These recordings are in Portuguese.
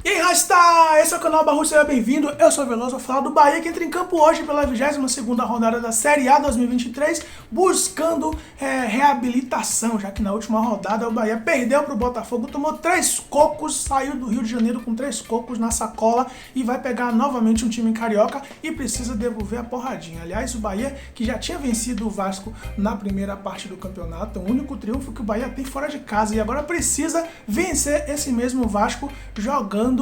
E aí, Rasta! Esse é o canal Barru, seja bem-vindo. Eu sou o Veloso, vou falar do Bahia que entra em campo hoje pela 22ª rodada da Série A 2023, buscando reabilitação, já que na última rodada o Bahia perdeu para o Botafogo, tomou 3 cocos, saiu do Rio de Janeiro com 3 cocos na sacola e vai pegar novamente um time carioca e precisa devolver a porradinha. Aliás, o Bahia, que já tinha vencido o Vasco na primeira parte do campeonato, o único triunfo que o Bahia tem fora de casa, e agora precisa vencer esse mesmo Vasco jogando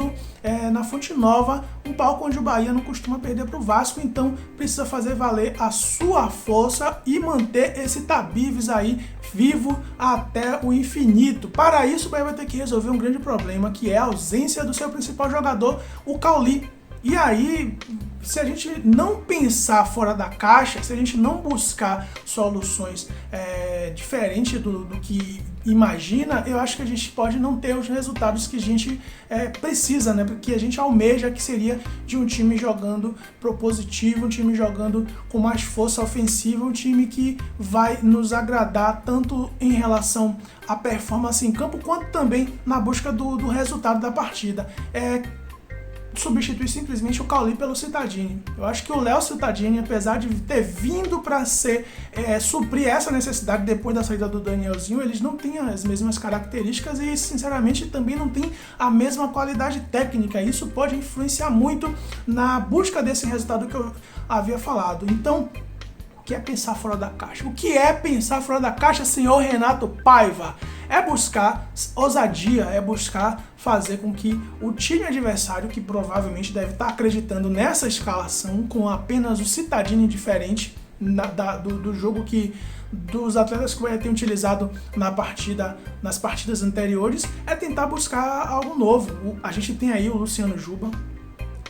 na Fonte Nova, um palco onde o Bahia não costuma perder para o Vasco, então precisa fazer valer a sua força e manter esse Tabíves aí vivo até o infinito. Para isso, o Bahia vai ter que resolver um grande problema, que é a ausência do seu principal jogador, o Cauli. E aí, se a gente não pensar fora da caixa, se a gente não buscar soluções diferentes do que imagina, eu acho que a gente pode não ter os resultados que a gente precisa, né? Porque a gente almeja, que seria de um time jogando propositivo, um time jogando com mais força ofensiva, um time que vai nos agradar tanto em relação à performance em campo, quanto também na busca do resultado da partida. Substituir simplesmente o Cauli pelo Cittadini. Eu acho que o Léo Cittadini, apesar de ter vindo para suprir essa necessidade depois da saída do Danielzinho, eles não têm as mesmas características e, sinceramente, também não tem a mesma qualidade técnica. Isso pode influenciar muito na busca desse resultado que eu havia falado. Então, o que é pensar fora da caixa? O que é pensar fora da caixa, senhor Renato Paiva? É buscar ousadia, é buscar fazer com que o time adversário, que provavelmente deve estar acreditando nessa escalação, com apenas o Cittadini diferente do jogo dos atletas que vai ter utilizado nas partidas anteriores, é tentar buscar algo novo. A gente tem aí o Luciano Juba.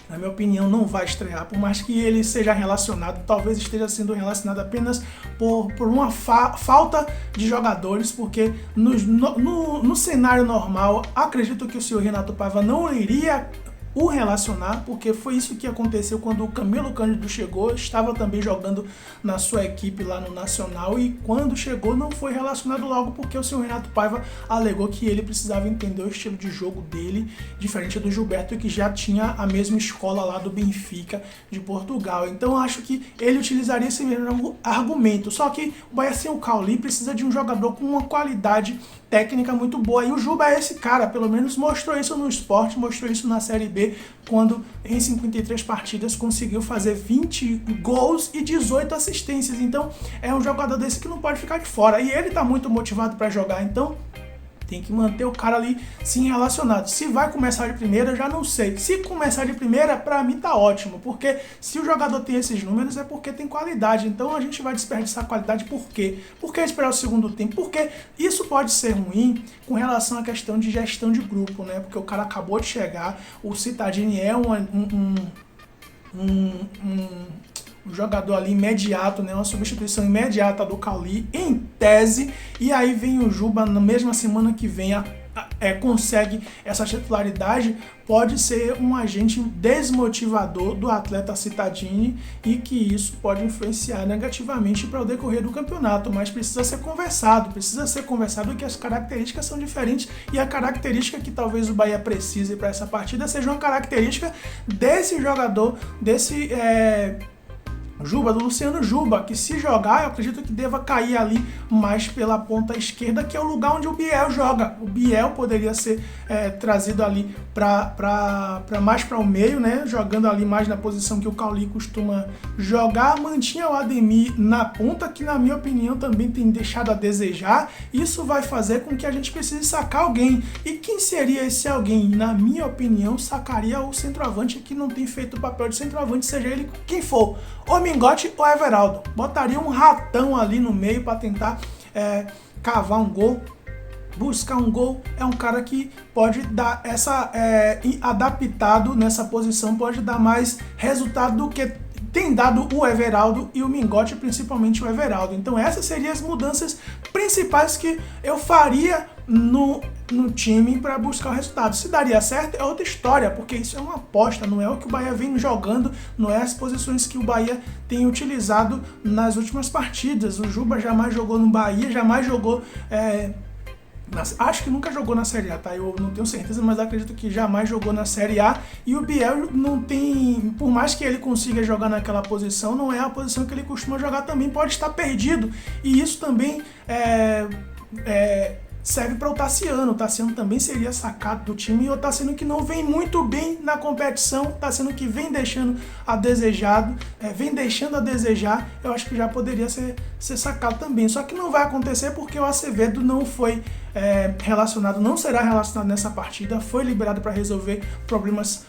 Na minha opinião, não vai estrear, por mais que ele seja relacionado, talvez esteja sendo relacionado apenas por uma falta de jogadores, porque no cenário normal, acredito que o senhor Renato Paiva não iria o relacionar, porque foi isso que aconteceu quando o Camilo Cândido chegou, estava também jogando na sua equipe lá no Nacional, e quando chegou não foi relacionado logo porque o senhor Renato Paiva alegou que ele precisava entender o estilo de jogo dele, diferente do Gilberto, que já tinha a mesma escola lá do Benfica de Portugal. Então acho que ele utilizaria esse mesmo argumento, só que o Bahia sem o Cauli precisa de um jogador com uma qualidade técnica muito boa, e o Juba é esse cara, pelo menos mostrou isso no Sport, mostrou isso na Série B, quando em 53 partidas conseguiu fazer 20 gols e 18 assistências. Então é um jogador desse que não pode ficar de fora, e ele tá muito motivado para jogar, então tem que manter o cara ali sim relacionado. Se vai começar de primeira, eu já não sei. Se começar de primeira, pra mim tá ótimo, porque se o jogador tem esses números é porque tem qualidade. Então a gente vai desperdiçar qualidade por quê? Por que esperar o segundo tempo? Porque isso pode ser ruim com relação à questão de gestão de grupo, né? Porque o cara acabou de chegar, o Cittadini é um jogador ali imediato, né, uma substituição imediata do Cauli, em tese, e aí vem o Juba na mesma semana que vem, consegue essa titularidade, pode ser um agente desmotivador do atleta Cittadini, e que isso pode influenciar negativamente para o decorrer do campeonato, mas precisa ser conversado que as características são diferentes, e a característica que talvez o Bahia precise para essa partida seja uma característica desse jogador, desse Juba, do Luciano Juba, que se jogar, eu acredito que deva cair ali mais pela ponta esquerda, que é o lugar onde o Biel joga. O Biel poderia ser trazido ali mais para o meio, né? Jogando ali mais na posição que o Cauli costuma jogar. Mantinha o Ademir na ponta, que na minha opinião também tem deixado a desejar. Isso vai fazer com que a gente precise sacar alguém. E quem seria esse alguém? Na minha opinião, sacaria o centroavante, que não tem feito o papel de centroavante, seja ele quem for. Ou Mingote ou Everaldo. Botaria um ratão ali no meio para tentar cavar um gol, buscar um gol. É um cara que pode dar adaptado nessa posição, pode dar mais resultado do que tem dado o Everaldo e o Mingote, principalmente o Everaldo. Então essas seriam as mudanças principais que eu faria no time para buscar o resultado. Se daria certo é outra história, porque isso é uma aposta, não é o que o Bahia vem jogando, não é as posições que o Bahia tem utilizado nas últimas partidas. O Juba jamais jogou no Bahia, jamais jogou Acho que nunca jogou na Série A, tá? Eu não tenho certeza, mas acredito que jamais jogou na Série A. E o Biel não tem... Por mais que ele consiga jogar naquela posição, não é a posição que ele costuma jogar também. Pode estar perdido. E isso também serve para o Tassiano. O Tassiano também seria sacado do time. E o Tassiano que não vem muito bem na competição. O Tassiano que vem deixando a desejar. Eu acho que já poderia ser sacado também. Só que não vai acontecer porque o Acevedo não foi relacionado, não será relacionado nessa partida. Foi liberado para resolver problemas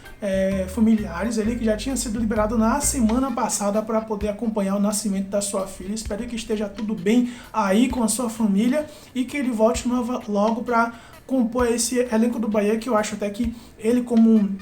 familiares. Ele que já tinha sido liberado na semana passada para poder acompanhar o nascimento da sua filha. Espero que esteja tudo bem aí com a sua família e que ele volte logo para compor esse elenco do Bahia, que eu acho até que ele como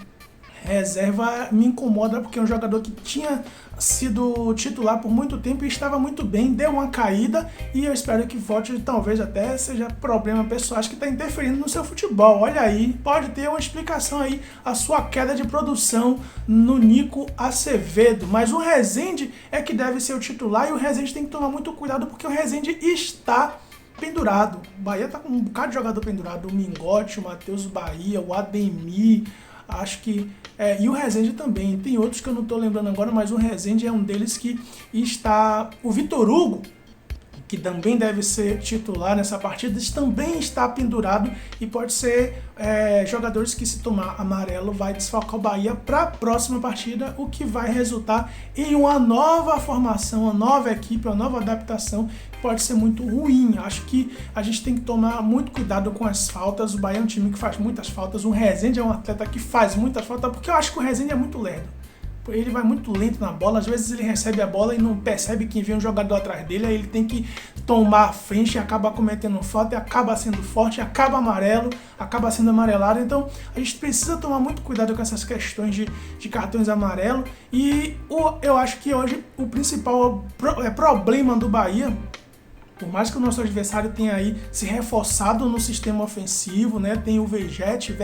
reserva me incomoda, porque é um jogador que tinha sido titular por muito tempo e estava muito bem, deu uma caída e eu espero que volte. Talvez até seja problema pessoal que está interferindo no seu futebol. Olha aí, pode ter uma explicação aí a sua queda de produção no Nico Acevedo, mas o Rezende é que deve ser o titular e o Rezende tem que tomar muito cuidado porque o Rezende está pendurado. O Bahia tá com um bocado de jogador pendurado, o Mingote, o Matheus Bahia, o Ademir, acho que... e o Rezende também, tem outros que eu não estou lembrando agora, mas o Rezende é um deles que está... O Vitor Hugo, que também deve ser titular nessa partida, também está pendurado e pode ser jogadores que, se tomar amarelo, vai desfalcar o Bahia para a próxima partida, o que vai resultar em uma nova formação, uma nova equipe, uma nova adaptação, que pode ser muito ruim. Acho que a gente tem que tomar muito cuidado com as faltas. O Bahia é um time que faz muitas faltas, o Rezende é um atleta que faz muitas faltas, porque eu acho que o Rezende é muito lerdo. Ele vai muito lento na bola, às vezes ele recebe a bola e não percebe que vem um jogador atrás dele, aí ele tem que tomar a frente e acaba cometendo falta, e acaba sendo forte, acaba amarelo, acaba sendo amarelado. Então a gente precisa tomar muito cuidado com essas questões de cartões amarelos. E eu acho que hoje o principal problema do Bahia, por mais que o nosso adversário tenha aí se reforçado no sistema ofensivo, né? Tem o Verrete,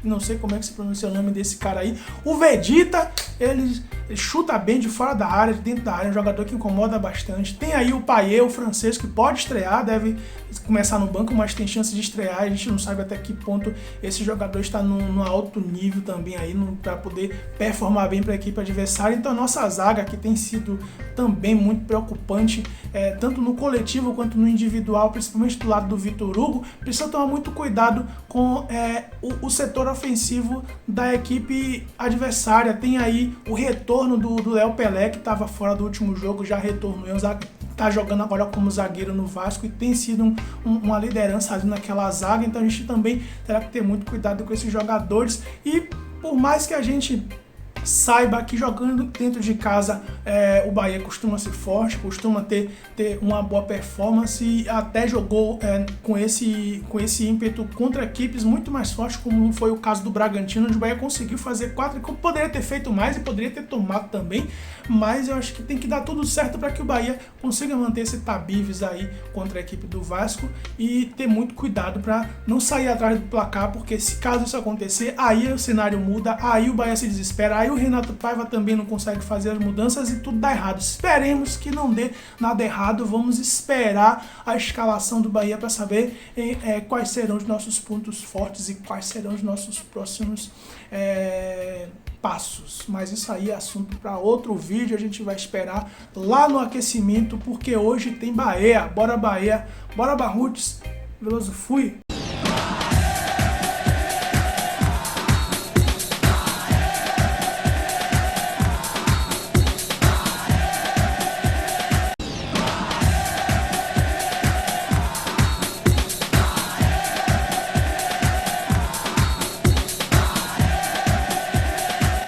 não sei como é que se pronuncia o nome desse cara aí. O Vegeta, ele chuta bem de fora da área, de dentro da área, é um jogador que incomoda bastante. Tem aí o Payet, o francês, que pode estrear, deve começar no banco, mas tem chance de estrear. A gente não sabe até que ponto esse jogador está no alto nível também aí, para poder performar bem para a equipe adversária. Então a nossa zaga, que tem sido também muito preocupante, tanto no coletivo quanto no individual, principalmente do lado do Vitor Hugo, precisa tomar muito cuidado com o setor ofensivo da equipe adversária. Tem aí o retorno do Léo Pelé, que estava fora do último jogo, já retornou, está jogando agora como zagueiro no Vasco e tem sido uma liderança ali naquela zaga. Então a gente também terá que ter muito cuidado com esses jogadores. E por mais que a gente saiba que jogando dentro de casa o Bahia costuma ser forte, costuma ter uma boa performance, e até jogou com esse ímpeto contra equipes muito mais fortes, como foi o caso do Bragantino, onde o Bahia conseguiu fazer 4, que poderia ter feito mais e poderia ter tomado também, mas eu acho que tem que dar tudo certo para que o Bahia consiga manter esse tabives aí contra a equipe do Vasco e ter muito cuidado para não sair atrás do placar, porque se caso isso acontecer, aí o cenário muda, aí o Bahia se desespera, aí o Renato Paiva também não consegue fazer as mudanças e tudo dá errado. Esperemos que não dê nada errado. Vamos esperar a escalação do Bahia para saber quais serão os nossos pontos fortes e quais serão os nossos próximos passos. Mas isso aí é assunto para outro vídeo. A gente vai esperar lá no aquecimento, porque hoje tem Bahia. Bora Bahia, bora Barruts. Veloso, fui!